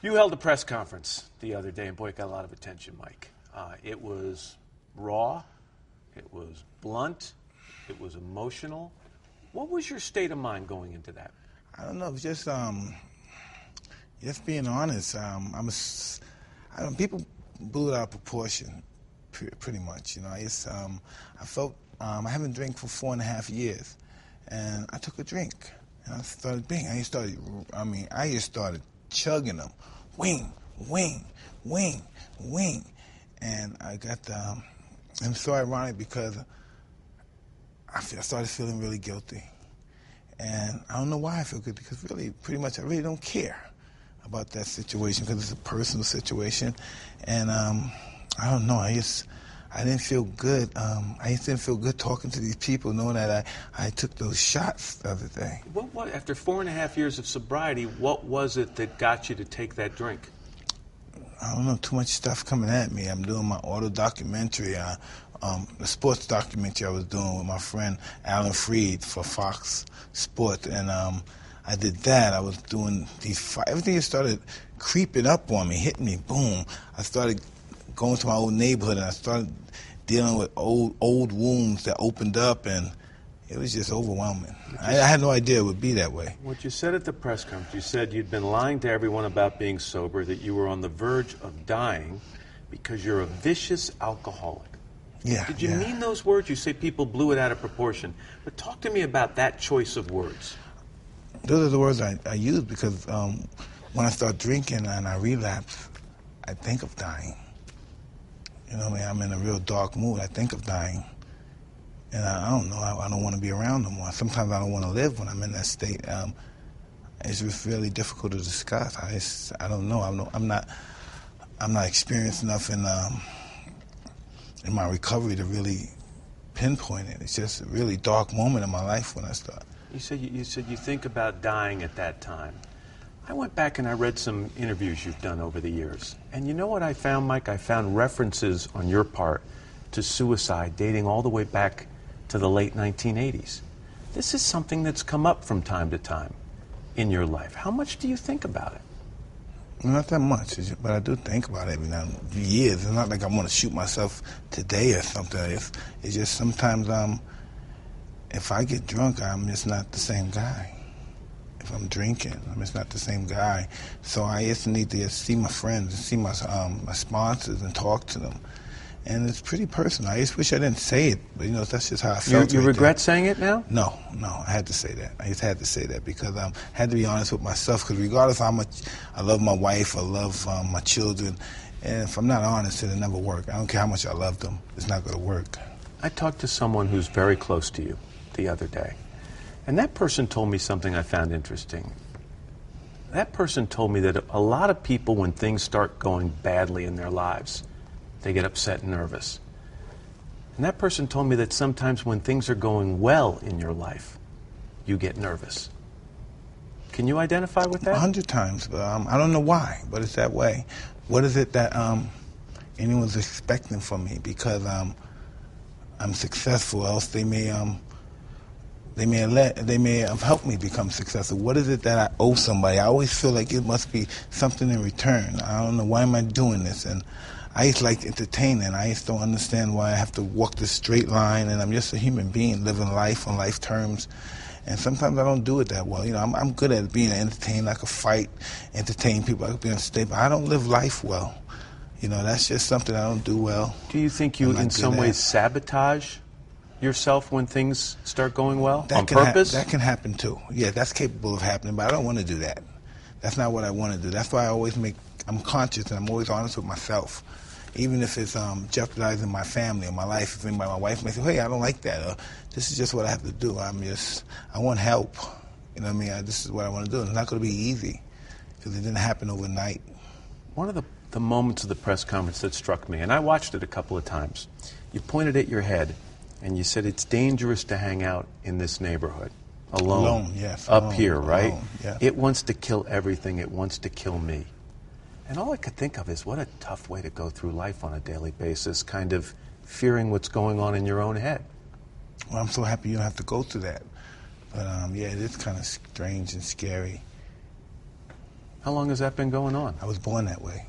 You held a press conference the other day, and boy, it got a lot of attention, Mike. It was raw, it was blunt, it was emotional. What was your state of mind going into that? I don't know, just being honest. People blew it out of proportion, pretty much. You know, I felt I haven't drank for 4.5 years, and I took a drink, and I started drinking. I just started chugging them, wing, wing, wing, wing, and I got and it's so ironic because I started feeling really guilty, and I don't know why I feel guilty because really, pretty much, I really don't care about that situation because it's a personal situation, and I don't know. I didn't feel good. I just didn't feel good talking to these people, knowing that I took those shots the other day. What after 4.5 years of sobriety, what was it that got you to take that drink? I don't know. Too much stuff coming at me. I'm doing my auto documentary, the sports documentary I was doing with my friend Alan Freed for Fox Sports, and I did that. I was doing everything just started creeping up on me, hitting me. Boom! I started going to my old neighborhood, and I started dealing with old wounds that opened up, and it was just overwhelming. I had no idea it would be that way. What you said at the press conference, you said you'd been lying to everyone about being sober, that you were on the verge of dying because you're a vicious alcoholic. Yeah. Did you mean those words? You say people blew it out of proportion, but talk to me about that choice of words. Those are the words I use because when I start drinking and I relapse, I think of dying. You know what I mean? I'm in a real dark mood. I think of dying. And I don't know. I don't want to be around no more. Sometimes I don't want to live when I'm in that state. It's just really difficult to discuss. I don't know. I'm not experienced enough in my recovery to really pinpoint it. It's just a really dark moment in my life when I start. You said you think about dying at that time. I went back and I read some interviews you've done over the years. And you know what I found, Mike? I found references on your part to suicide dating all the way back to the late 1980s. This is something that's come up from time to time in your life. How much do you think about it? Not that much, but I do think about it every now and then. Years. It's not like I want to shoot myself today or something. It's just sometimes if I get drunk, I'm just not the same guy. If I'm drinking, I'm just not the same guy. So I just need to see my friends and see my sponsors and talk to them. And it's pretty personal. I just wish I didn't say it, but that's just how I felt. You regret saying it now? No, I had to say that. I just had to say that because I had to be honest with myself. Because regardless of how much I love my wife, I love my children, and if I'm not honest, it'll never work. I don't care how much I love them; it's not going to work. I talked to someone who's very close to you the other day, and that person told me something I found interesting. That person told me that a lot of people, when things start going badly in their lives, they get upset and nervous. And that person told me that sometimes when things are going well in your life, you get nervous. Can you identify with that? 100 times, but I don't know why, but it's that way. What is it that anyone's expecting from me? Because I'm successful, else they may have helped me become successful. What is it that I owe somebody? I always feel like it must be something in return. I don't know, why am I doing this? And I just like entertaining. I just don't understand why I have to walk this straight line, and I'm just a human being living life on life terms. And sometimes I don't do it that well. I'm good at being entertained. I could fight, entertain people. I could be on stage, but I don't live life well. That's just something I don't do well. Do you think you, in some ways, sabotage yourself when things start going well on purpose? That can happen too. Yeah, that's capable of happening, but I don't want to do that. That's not what I want to do. That's why I'm conscious and I'm always honest with myself. Even if it's jeopardizing my family or my life. If anybody, my wife may say, hey, I don't like that, or this is just what I have to do. I want help. You know what I mean? This is what I want to do. It's not going to be easy because it didn't happen overnight. One of the moments of the press conference that struck me, and I watched it a couple of times, you pointed at your head and you said it's dangerous to hang out in this neighborhood. Alone, yes. Up here, right? Alone, yeah. It wants to kill everything. It wants to kill me. And all I could think of is what a tough way to go through life on a daily basis, kind of fearing what's going on in your own head. Well, I'm so happy you don't have to go through that. But, yeah, it is kind of strange and scary. How long has that been going on? I was born that way.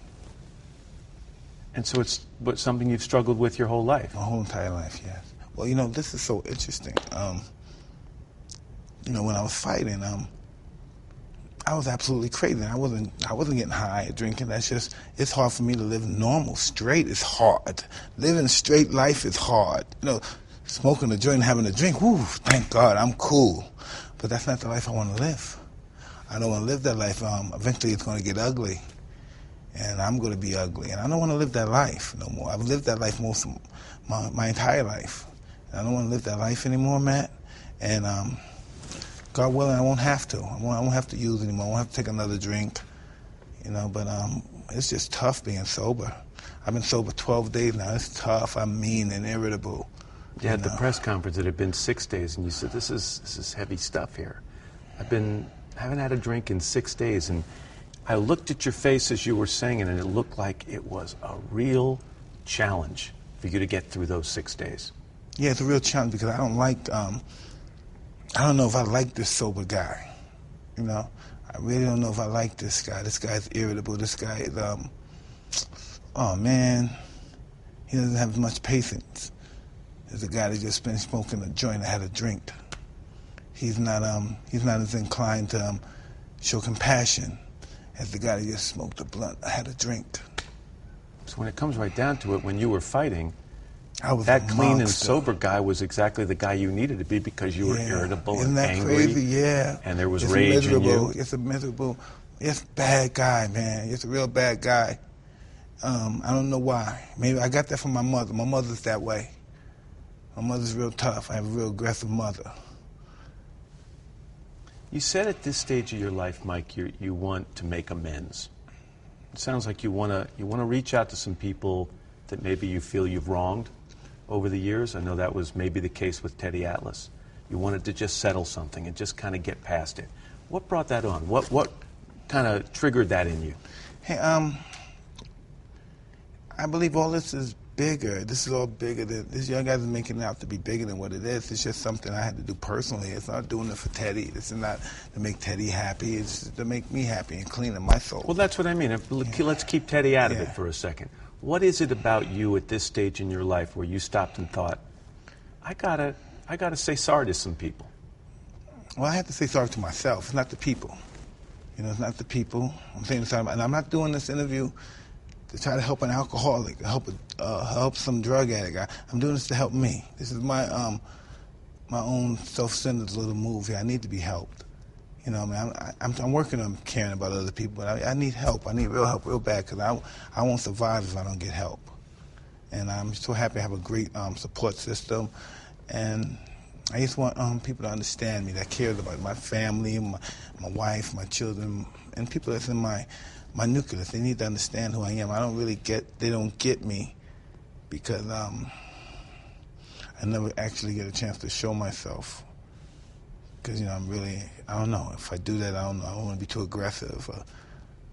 And so it's something you've struggled with your whole life? My whole entire life, yes. Well, you know, this is so interesting. You know, when I was fighting, I was absolutely crazy. I wasn't getting high or drinking. It's hard for me to live normal. Straight is hard. Living straight life is hard. You know, smoking a joint and having a drink, whoo, thank God, I'm cool. But that's not the life I want to live. I don't want to live that life. Eventually it's going to get ugly. And I'm going to be ugly. And I don't want to live that life no more. I've lived that life most of my entire life. And I don't want to live that life anymore, Matt. And God willing, I won't have to. I won't have to use anymore. I won't have to take another drink. You know, but it's just tough being sober. I've been sober 12 days now. It's tough. I'm mean and irritable. You had the press conference. It had been 6 days, and you said, this is heavy stuff here. I haven't had a drink in 6 days, and I looked at your face as you were saying it, and it looked like it was a real challenge for you to get through those 6 days. Yeah, it's a real challenge because I don't like, I don't know if I like this sober guy. You know, I really don't know if I like this guy. This guy's irritable. This guy is, oh man, he doesn't have much patience. There's a guy that just been smoking a joint and had a drink. He's not as inclined to show compassion as the guy that just smoked a blunt and had a drink. So when it comes right down to it, when you were fighting, I was that clean and sober guy was exactly the guy you needed to be because you were irritable and angry. Isn't that crazy? Yeah. And there was rage in you. It's a miserable, it's a bad guy, man. It's a real bad guy. I don't know why. Maybe I got that from my mother. My mother's that way. My mother's real tough. I have a real aggressive mother. You said at this stage of your life, Mike, you want to make amends. It sounds like you want to reach out to some people that maybe you feel you've wronged over the years. I know that was maybe the case with Teddy Atlas. You wanted to just settle something and just kind of get past it. What brought that on? What kind of triggered that in you? Hey, I believe all this is bigger. This is all bigger than this. Young guys are making it out to be bigger than what it is. It's just something I had to do personally. It's not doing it for Teddy. This is not to make Teddy happy. It's to make me happy and clean my soul. Well, that's what I mean. Let's keep Teddy out of it for a second. What is it about you at this stage in your life where you stopped and thought, I gotta say sorry to some people? Well, I have to say sorry to myself. It's not the people. You know, it's not the people. I'm saying sorry, and I'm not doing this interview to try to help an alcoholic, help some drug addict. I'm doing this to help me. This is my own self-centered little move here. I need to be helped. You know, I mean, I'm working on caring about other people, but I need help. I need real help real bad because I won't survive if I don't get help. And I'm so happy I have a great support system. And I just want people to understand me, that cares about my family, my wife, my children, and people that's in my nucleus. They need to understand who I am. They don't get me because I never actually get a chance to show myself. Because, you know, I don't know. If I do that, I don't know. I don't want to be too aggressive.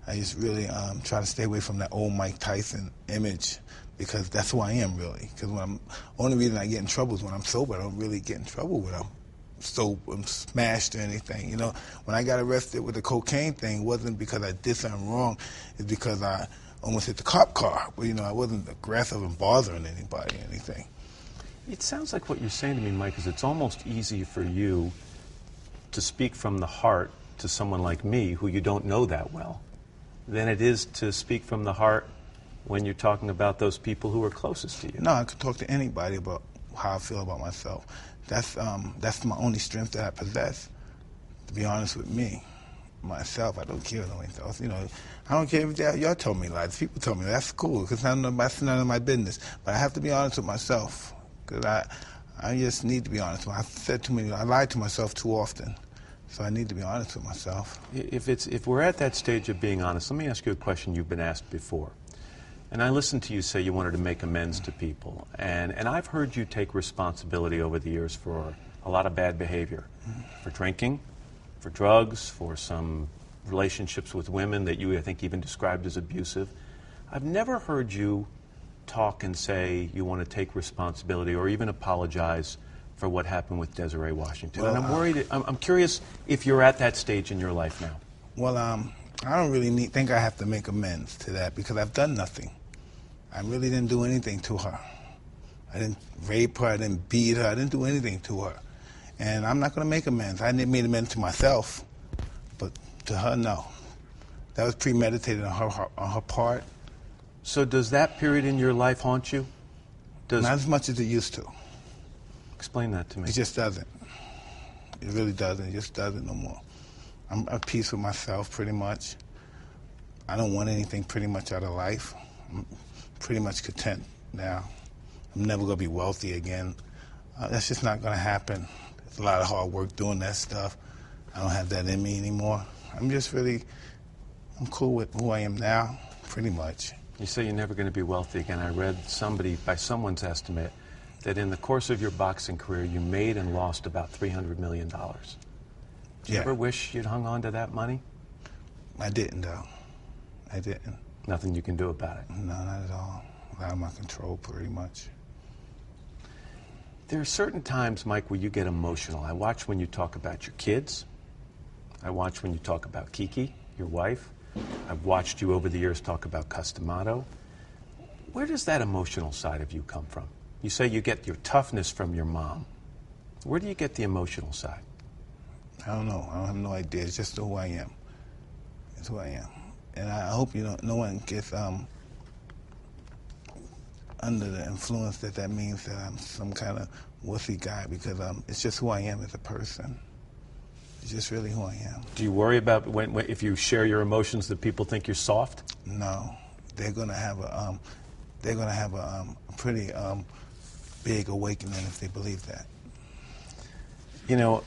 I just really try to stay away from that old Mike Tyson image because that's who I am, really. Because only reason I get in trouble is when I'm sober. I don't really get in trouble when I'm smashed or anything. You know, when I got arrested with the cocaine thing, it wasn't because I did something wrong. It's because I almost hit the cop car. But, you know, I wasn't aggressive and bothering anybody or anything. It sounds like what you're saying to me, Mike, is it's almost easy for you to speak from the heart to someone like me who you don't know that well than it is to speak from the heart when you're talking about those people who are closest to you. No, I could talk to anybody about how I feel about myself. That's my only strength that I possess, to be honest with me. Myself, I don't care about anything else. You know, I don't care if y'all told me lies. People told me that's cool because that's none of my business. But I have to be honest with myself because I just need to be honest. I lied to myself too often, so I need to be honest with myself. If we're at that stage of being honest, let me ask you a question you've been asked before. And I listened to you say you wanted to make amends to people. And I've heard you take responsibility over the years for a lot of bad behavior, for drinking, for drugs, for some relationships with women that you, I think, even described as abusive. I've never heard you talk and say you want to take responsibility or even apologize for what happened with Desiree Washington. Well, and I'm curious if you're at that stage in your life now. Well, I don't really think I have to make amends to that because I've done nothing. I really didn't do anything to her. I didn't rape her. I didn't beat her. I didn't do anything to her. And I'm not going to make amends. I made amends to myself, but to her, no. That was premeditated on her part. So does that period in your life haunt you? Not as much as it used to. Explain that to me. It just doesn't. It really doesn't. It just doesn't no more. I'm at peace with myself, pretty much. I don't want anything pretty much out of life. I'm pretty much content now. I'm never going to be wealthy again. That's just not going to happen. There's a lot of hard work doing that stuff. I don't have that in me anymore. I'm cool with who I am now, pretty much. You say you're never going to be wealthy again. I read by someone's estimate, that in the course of your boxing career, you made and lost about $300 million. Do you ever wish you'd hung on to that money? I didn't, though. I didn't. Nothing you can do about it? No, not at all. Out of my control, pretty much. There are certain times, Mike, where you get emotional. I watch when you talk about your kids. I watch when you talk about Kiki, your wife. I've watched you over the years talk about Customato. Where does that emotional side of you come from? You say you get your toughness from your mom. Where do you get the emotional side? I don't know. I have no idea. It's just who I am. It's who I am. And I hope no one gets under the influence that means that I'm some kind of wussy guy, because it's just who I am as a person. It's just really who I am. Do you worry about if you share your emotions that people think you're soft? No, they're gonna have a pretty big awakening if they believe that. You know,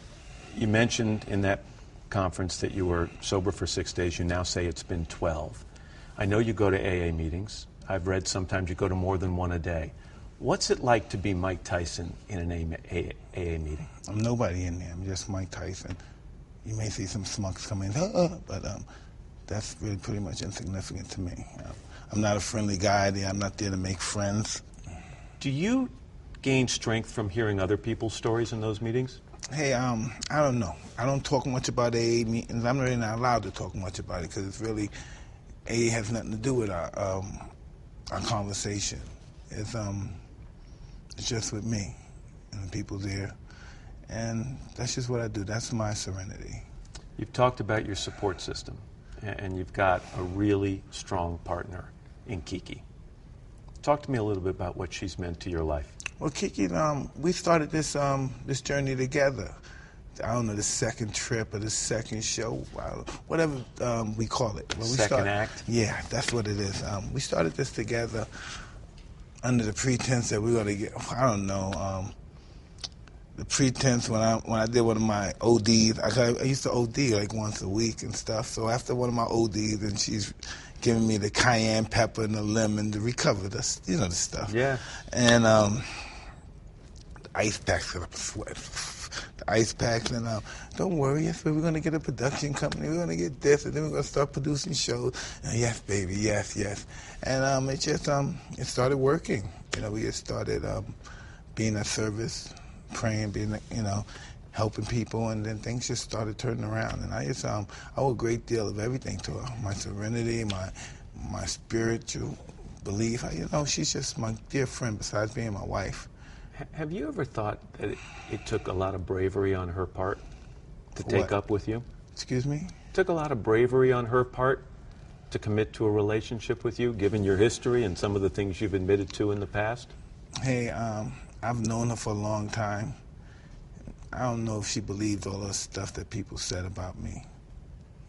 you mentioned in that conference that you were sober for 6 days. You now say it's been 12. I know you go to AA meetings. I've read sometimes you go to more than one a day. What's it like to be Mike Tyson in an AA meeting? I'm nobody in there. I'm just Mike Tyson. You may see some smucks come in, but that's really pretty much insignificant to me. I'm not a friendly guy there. I'm not there to make friends. Do you gain strength from hearing other people's stories in those meetings? Hey, I don't know. I don't talk much about AA meetings. I'm really not allowed to talk much about it because it's really, AA has nothing to do with our conversation. It's just with me and the people there. And that's just what I do. That's my serenity. You've talked about your support system, and you've got a really strong partner in Kiki. Talk to me a little bit about what she's meant to your life. Well, Kiki, we started this journey together. I don't know, the second trip or the second show, whatever we call it. Second act? Yeah, that's what it is. We started this together under the pretense that we're going to get, I don't know, the pretense when I did one of my ODs, I used to OD like once a week and stuff. So after one of my ODs, and she's giving me the cayenne pepper and the lemon to recover the stuff. Yeah. And the ice packs, because I'm sweating. The ice packs, and don't worry, yes, we're going to get a production company. We're going to get this, and then we're going to start producing shows. And yes, baby, yes, yes. And it just it started working. We just started being of service, praying, being helping people, and then things just started turning around. And I just I owe a great deal of everything to her. My serenity, my spiritual belief. She's just my dear friend besides being my wife. Have you ever thought that it took a lot of bravery on her part to take up with you? Excuse me? It took a lot of bravery on her part to commit to a relationship with you, given your history and some of the things you've admitted to in the past? Hey, I've known her for a long time. I don't know if she believes all the stuff that people said about me.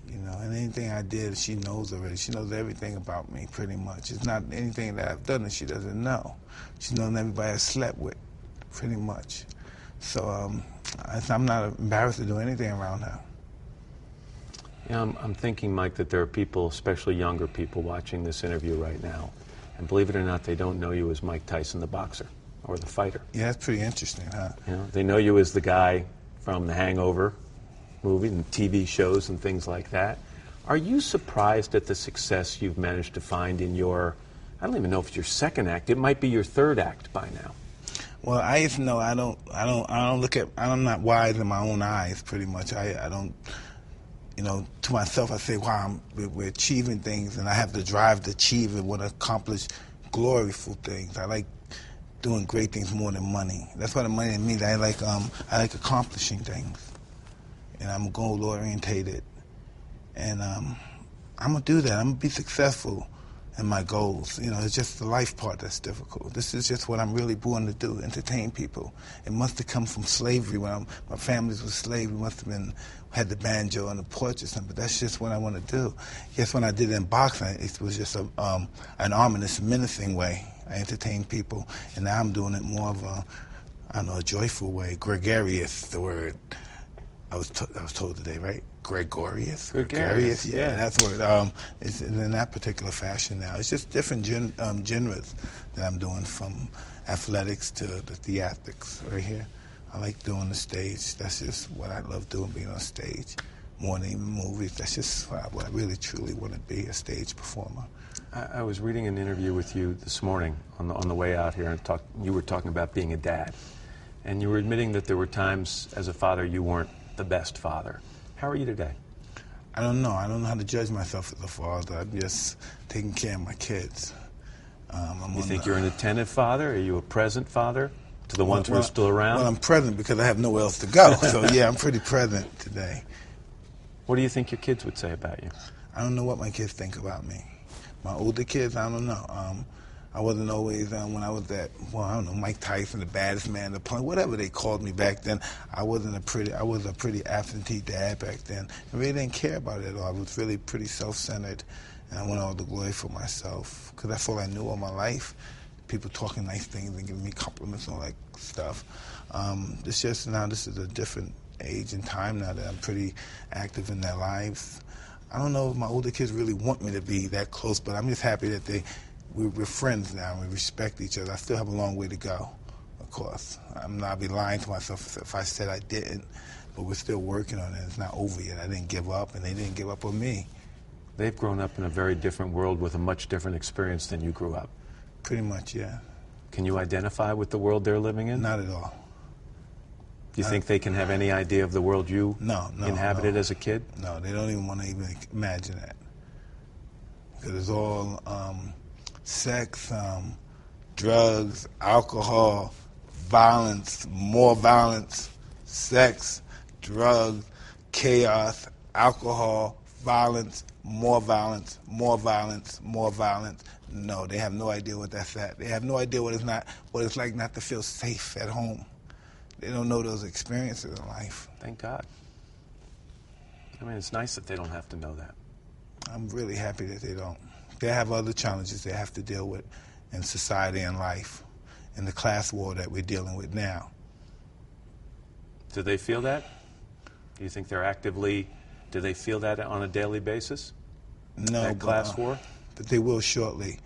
And anything I did, she knows already. She knows everything about me, pretty much. It's not anything that I've done that she doesn't know. She's known everybody I slept with, pretty much. So I'm not embarrassed to do anything around her. I'm thinking, Mike, that there are people, especially younger people, watching this interview right now. And believe it or not, they don't know you as Mike Tyson, the boxer, or the fighter. Yeah, that's pretty interesting, huh? They know you as the guy from The Hangover movie and TV shows and things like that. Are you surprised at the success you've managed to find in your, I don't even know if it's your second act, it might be your third act by now? Well, I just know I'm not wise in my own eyes, pretty much. I don't you know, to myself, I say, wow, we're achieving things, and I have the drive to achieve and want to accomplish gloriful things. I like doing great things more than money. That's what the money means. I like accomplishing things, and I'm goal orientated, and I'm gonna do that. I'm gonna be successful in my goals. You know, it's just the life part that's difficult. This is just what I'm really born to do: entertain people. It must have come from slavery. When my family was slaves, we must have had the banjo on the porch or something. But that's just what I want to do. Yes, when I did it in boxing, it was just an ominous, menacing way. I entertained people, and now I'm doing it more of a joyful way. Gregarious, the word I was told today, right? Gregarious, yeah, that's the word. It's in that particular fashion now. It's just different genres that I'm doing, from athletics to the theatrics right here. I like doing the stage. That's just what I love doing, being on stage, more than even movies. That's just what I really, truly want to be, a stage performer. I was reading an interview with you this morning on the way out here, and you were talking about being a dad. And you were admitting that there were times as a father you weren't the best father. How are you today? I don't know. I don't know how to judge myself as a father. I'm just taking care of my kids. You think you're an attentive father? Are you a present father to the ones who are still around? Well, I'm present because I have nowhere else to go. So, yeah, I'm pretty present today. What do you think your kids would say about you? I don't know what my kids think about me. My older kids, I don't know. I wasn't always, when I was I don't know, Mike Tyson, the baddest man on the planet, whatever they called me back then. I was a pretty absentee dad back then. I really didn't care about it at all. I was really pretty self-centered, and I wanted all the glory for myself, because that's all I knew all my life. People talking nice things and giving me compliments and all that stuff. It's just now this is a different age and time now that I'm pretty active in their lives. I don't know if my older kids really want me to be that close, but I'm just happy that we're friends now and we respect each other. I still have a long way to go, of course. I'd be lying to myself if I said I didn't, but we're still working on it. It's not over yet. I didn't give up, and they didn't give up on me. They've grown up in a very different world with a much different experience than you grew up. Pretty much, yeah. Can you identify with the world they're living in? Not at all. Do you think they can have any idea of the world you inhabited no. as a kid? No, they don't even want to even imagine that. Because it's all sex, drugs, alcohol, violence, more violence, sex, drugs, chaos, alcohol, violence, more violence, more violence, more violence. No, they have no idea what that's at. They have no idea what it's like not to feel safe at home. They don't know those experiences in life. Thank God. I mean, it's nice that they don't have to know that. I'm really happy that they don't. They have other challenges they have to deal with in society and life, in the class war that we're dealing with now. Do they feel that? Do you think do they feel that on a daily basis? No, that class war? But they will shortly.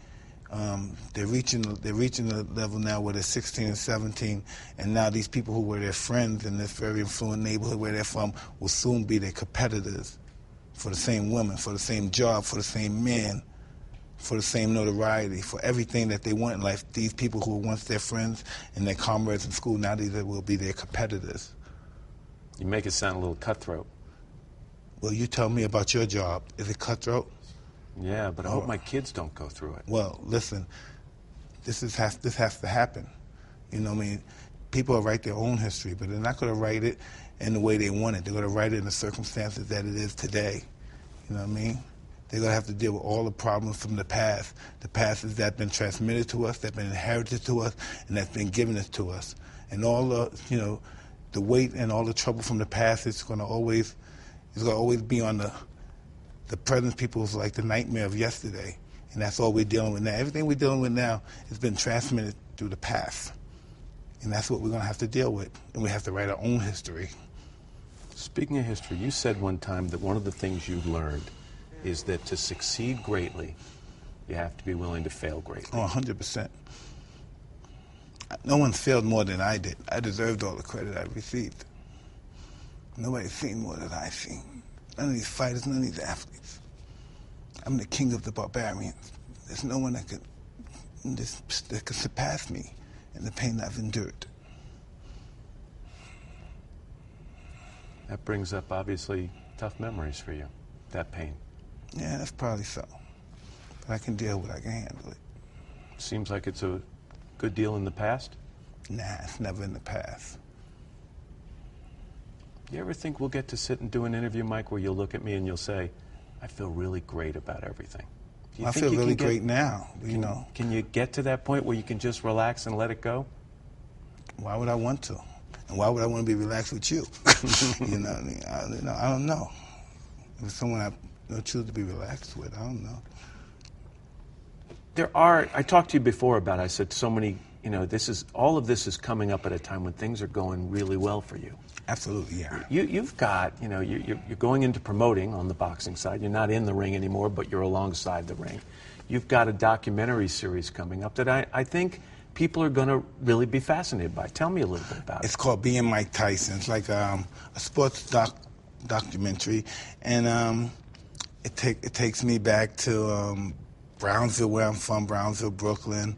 They're reaching the level now where they're 16 and 17, and now these people who were their friends in this very affluent neighborhood where they're from will soon be their competitors for the same women, for the same job, for the same men, for the same notoriety, for everything that they want in life. These people who were once their friends and their comrades in school, now these will be their competitors. You make it sound a little cutthroat. Well, you tell me about your job. Is it cutthroat? Yeah, but I hope my kids don't go through it. Well, listen, this has to happen. You know what I mean? People will write their own history, but they're not going to write it in the way they want it. They're going to write it in the circumstances that it is today. You know what I mean? They're going to have to deal with all the problems from the past that have been transmitted to us, that have been inherited to us, and that's been given to us. And all the, the weight and all the trouble from the past is going to always be on the present people's like the nightmare of yesterday. And that's all we're dealing with now. Everything we're dealing with now has been transmitted through the past. And that's what we're going to have to deal with. And we have to write our own history. Speaking of history, you said one time that one of the things you learned is that to succeed greatly, you have to be willing to fail greatly. Oh, 100%. No one failed more than I did. I deserved all the credit I received. Nobody's seen more than I've seen. None of these fighters, none of these athletes. I'm the king of the barbarians. There's no one that could surpass me in the pain I've endured. That brings up, obviously, Tough memories for you, that pain. Yeah, that's probably so. But I can deal with it. I can handle it. Seems like it's a good deal in the past? Nah, it's never in the past. You ever think we'll get to sit and do an interview, Mike, where you'll look at me and you'll say, I feel really great about everything? I feel really great now, you know. Can you get to that point where you can just relax and let it go? Why would I want to? And why would I want to be relaxed with you? You know what I mean? I don't know. If it's someone I choose to be relaxed with, I don't know. I talked to you before about, I said so many, all of this is coming up at a time when things are going really well for you. Absolutely, yeah. You've got, you're going into promoting on the boxing side. You're not in the ring anymore, but you're alongside the ring. You've got a documentary series coming up that I think people are going to really be fascinated by. Tell me a little bit about it. It's called Being Mike Tyson. It's like a sports documentary, and it takes me back to Brownsville, where I'm from, Brownsville, Brooklyn.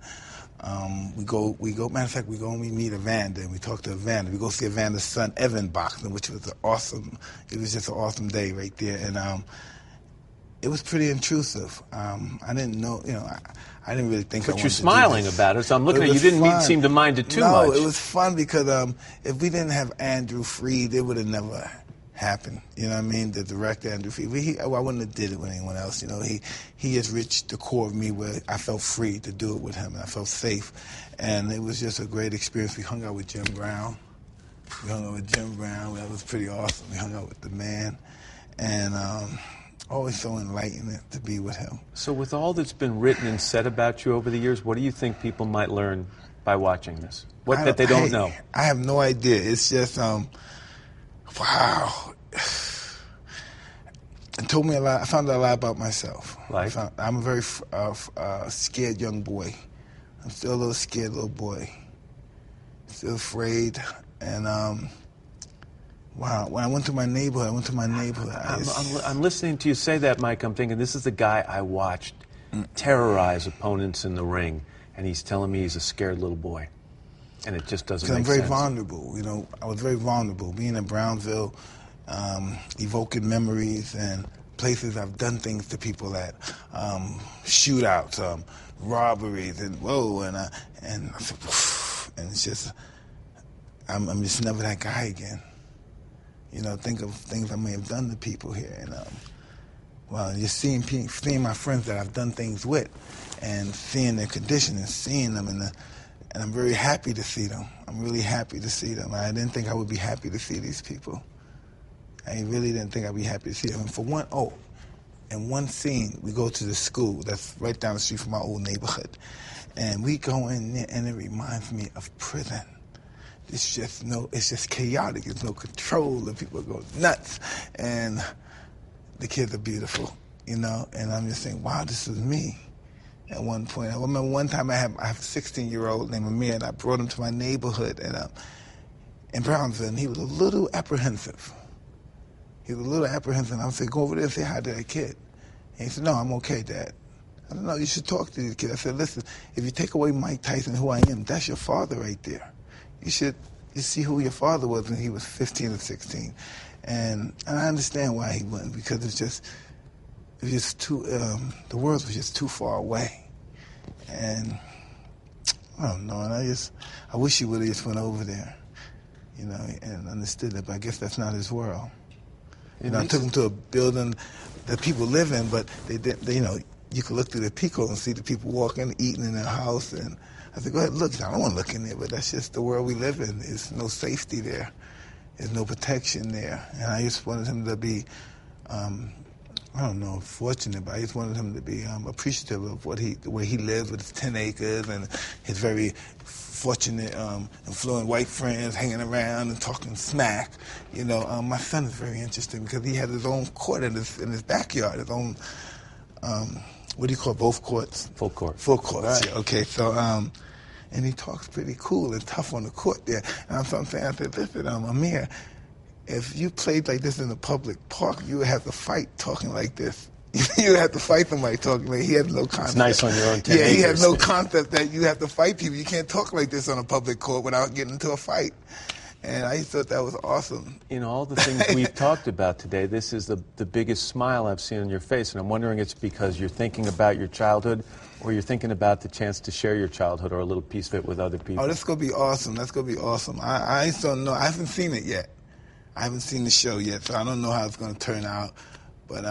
We go. Matter of fact, we go and we meet Evander, and we talk to Evander. We go see Evander's son, Evan, boxing, which was it was just an awesome day right there, and it was pretty intrusive. I didn't know, I didn't really think I wanted to do this. But you're smiling about it, so I'm looking at you. You didn't seem to mind it too much. No, it was fun because if we didn't have Andrew Freed, it would have never happened. You know what I mean? The director, Andrew Freed, I wouldn't have did it with anyone else. He has reached the core of me where I felt free to do it with him, and I felt safe. And it was just a great experience. We hung out with Jim Brown. That was pretty awesome. We hung out with the man, and always so enlightening to be with him. So with all that's been written and said about you over the years, what do you think people might learn by watching this? What that they don't know? I have no idea. It's just, wow. It told me a lot. I found out a lot about myself. Like? I'm a very scared young boy. I'm still a little scared little boy. Still afraid. And wow, when I went to my neighborhood, I'm listening to you say that, Mike. I'm thinking, this is the guy I watched terrorize opponents in the ring, and he's telling me he's a scared little boy. And it just doesn't make sense. I'm very vulnerable, I was very vulnerable. Being in Brownsville, evoking memories and places I've done things to people at, shootouts, robberies, and I said, and it's just, I'm just never that guy again. Think of things I may have done to people here, and just seeing my friends that I've done things with, and seeing their condition and seeing them, and I'm very happy to see them. I'm really happy to see them. I didn't think I would be happy to see these people. I really didn't think I'd be happy to see them. And in one scene, we go to the school that's right down the street from my old neighborhood, and we go in there, and it reminds me of prison. It's just chaotic. There's no control. The people go nuts, and the kids are beautiful, and I'm just saying, wow, this is me. At one point, I remember one time I have a 16-year-old named Amir, and I brought him to my neighborhood in Brownsville, and he was a little apprehensive. I was saying, go over there and say hi to that kid. And he said, no, I'm okay, Dad. I said, no, you should talk to these kids. I said, listen, if you take away Mike Tyson, who I am, that's your father right there. You see who your father was when he was 15 or 16. And I understand why he wouldn't, because it was just too, the world was just too far away. And I don't know, and I wish he would have just went over there, and understood it, but I guess that's not his world. I took him to a building that people live in, but they you could look through the peephole and see the people walking, eating in their house, and I said, go ahead, look. I don't want to look in there, but that's just the world we live in. There's no safety there. There's no protection there. And I just wanted him to be, fortunate, but I just wanted him to be appreciative of the way he lives with his 10 acres and his very fortunate, affluent white friends hanging around and talking smack. My son is very interesting because he has his own court in his backyard, his own, what do you call both courts? Full court. Full courts, right. Yeah. Okay, so, and he talks pretty cool and tough on the court there. And so I'm saying, I said, listen, Amir, if you played like this in a public park, you would have to fight talking like this. You have to fight somebody talking like he has no concept. It's nice on your own 10 Yeah, acres. he has no concept that you have to fight people. You can't talk like this on a public court without getting into a fight. And I thought that was awesome. In all the things we've talked about today, this is the biggest smile I've seen on your face, and I'm wondering it's because you're thinking about your childhood, or you're thinking about the chance to share your childhood or a little piece of it with other people. Oh, that's going to be awesome. That's going to be awesome. I just don't know. I haven't seen it yet. I haven't seen the show yet, so I don't know how it's going to turn out. But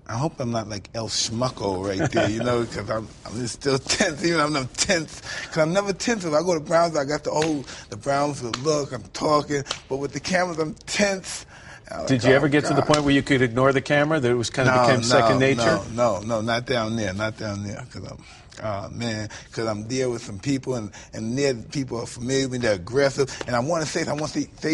I hope I'm not like El Schmucko right there, you know, because I'm just still tense, even though I'm not tense. Because I'm never tense. If I go to Browns, I got the Browns look, I'm talking. But with the cameras, I'm tense. Did you ever get to the point where you could ignore the camera, that it was kind of became second nature? No, not down there, because I'm there with some people, and near people are familiar with me, they're aggressive, and I want to say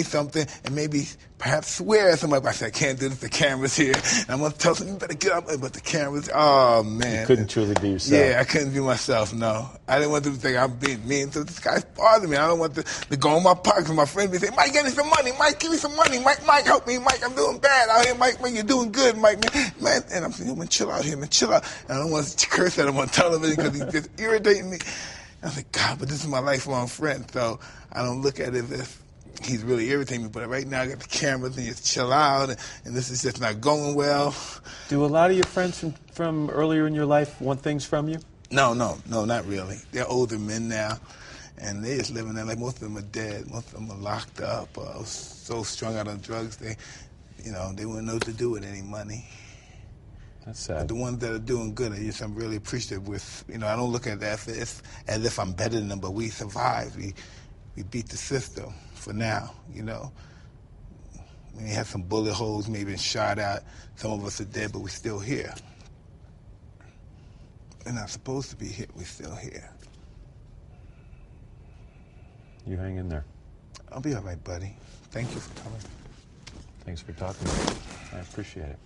something, and maybe perhaps swear at somebody, but I say, I can't do this, the camera's here, and I'm going to tell them, you better get up, but the camera's, oh, man. You couldn't truly be yourself. Yeah, I couldn't be myself, no. I didn't want them to think I'm being mean, so this guy's bothering me. I don't want to go in my pockets, and my friends be saying, Mike, get me some money, Mike, give me some money, Mike, help me, Mike, I'm doing bad out here, Mike, you're doing good, Mike, man. And I'm saying, man, chill out here, man, chill out. And I don't want to curse at him on television because he's just irritating me. And I think, God, but this is my lifelong friend, so I don't look at it as if he's really irritating me. But right now I got the cameras and just chill out, and this is just not going well. Do a lot of your friends from earlier in your life want things from you? No, not really. They're older men now, and they're just living their life. Most of them are dead. Most of them are locked up, so strung out on drugs, they wouldn't know what to do with any money. That's sad. But the ones that are doing good, I'm really appreciative with, I don't look at that as if I'm better than them, but we survived. We beat the system for now, We had some bullet holes, maybe been shot out. Some of us are dead, but we're still here. We're not supposed to be here. We're still here. You hang in there. I'll be all right, buddy. Thank you for coming. Thanks for talking to me. I appreciate it.